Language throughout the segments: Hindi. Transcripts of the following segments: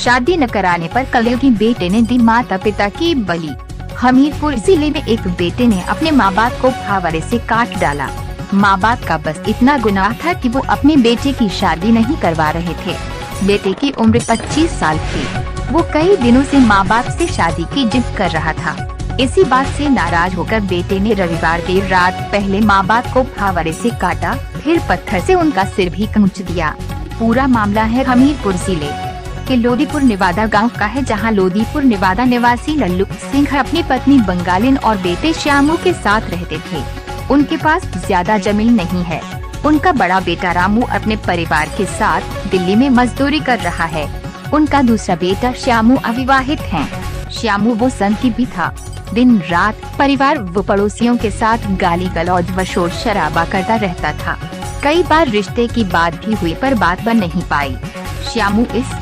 शादी न कराने पर कलयुगी बेटे ने दी माता पिता की बलि। हमीरपुर जिले में एक बेटे ने अपने माँ बाप को फावड़े से काट डाला। माँ बाप का बस इतना गुनाह था कि वो अपने बेटे की शादी नहीं करवा रहे थे। बेटे की उम्र 25 साल थी। वो कई दिनों से माँ बाप से शादी की जिद कर रहा था। इसी बात से नाराज होकर बेटे ने रविवार देर रात पहले माँ बाप को फावड़े से काटा, फिर पत्थर से उनका सिर भी कूच दिया। पूरा मामला है हमीरपुर जिले के लोदीपुर नेवादा गांव का है, जहां लोदीपुर नेवादा निवासी लल्लू सिंह अपनी पत्नी बंगालिन और बेटे श्यामू के साथ रहते थे। उनके पास ज्यादा जमीन नहीं है। उनका बड़ा बेटा रामू अपने परिवार के साथ दिल्ली में मजदूरी कर रहा है। उनका दूसरा बेटा श्यामू अविवाहित है। श्यामू वो संकी भी था। दिन रात परिवार व पड़ोसियों के साथ गाली गलौज व शोर शराबा करता रहता था। कई बार रिश्ते की बात भी हुई पर बात बन नहीं पाई। श्यामू इस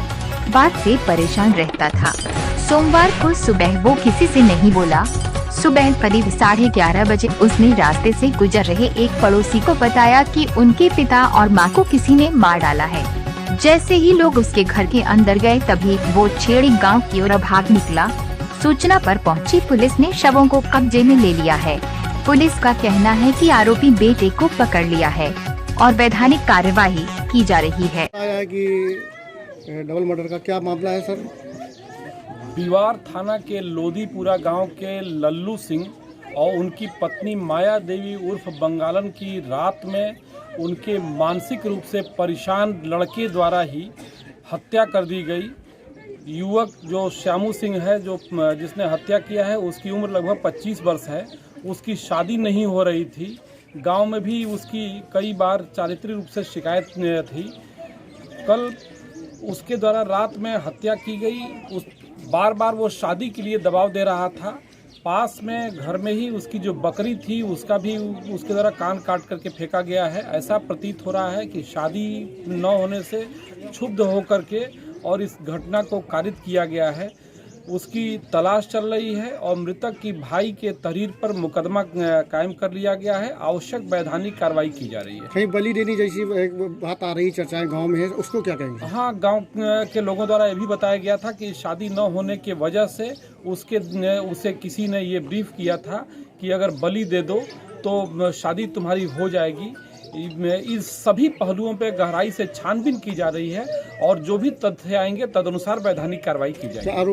बात से परेशान रहता था। सोमवार को सुबह वो किसी से नहीं बोला। सुबह करीब 11:30 बजे उसने रास्ते से गुजर रहे एक पड़ोसी को बताया कि उनके पिता और मां को किसी ने मार डाला है। जैसे ही लोग उसके घर के अंदर गए तभी वो छेड़ी गांव की ओर भाग निकला। सूचना पर पहुंची पुलिस ने शवों को कब्जे में ले लिया है। पुलिस का कहना है कि आरोपी बेटे को पकड़ लिया है और वैधानिक कार्यवाही की जा रही है। कि डबल मर्डर का क्या मामला है सर? बिवार थाना के लोदीपुरा गांव के लल्लू सिंह और उनकी पत्नी माया देवी उर्फ बंगालन की रात में उनके मानसिक रूप से परेशान लड़के द्वारा ही हत्या कर दी गई। युवक जो श्यामू सिंह है, जो जिसने हत्या किया है, उसकी उम्र लगभग 25 वर्ष है। उसकी शादी नहीं हो रही थी। गांव में भी उसकी कई बार चारित्रिक रूप से शिकायत थी। कल उसके द्वारा रात में हत्या की गई। बार बार वो शादी के लिए दबाव दे रहा था। पास में घर में ही उसकी जो बकरी थी उसका भी उसके द्वारा कान काट करके फेंका गया है। ऐसा प्रतीत हो रहा है कि शादी न होने से क्षुब्ध होकर के और इस घटना को कारित किया गया है। उसकी तलाश चल रही है और मृतक की भाई के तहरीर पर मुकदमा कायम कर लिया गया है। आवश्यक वैधानिक कार्रवाई की जा रही है। कहीं बलि देने जैसी एक बात आ रही, चर्चाएं गांव में है, उसको क्या कहेंगे? हाँ, गांव के लोगों द्वारा ये भी बताया गया था कि शादी न होने के वजह से उसे किसी ने ये ब्रीफ किया था कि अगर बलि दे दो तो शादी तुम्हारी हो जाएगी। इस सभी पहलुओं पे गहराई से छानबीन की जा रही है और जो भी तथ्य आएंगे तदनुसार वैधानिक कार्रवाई की जाएगी।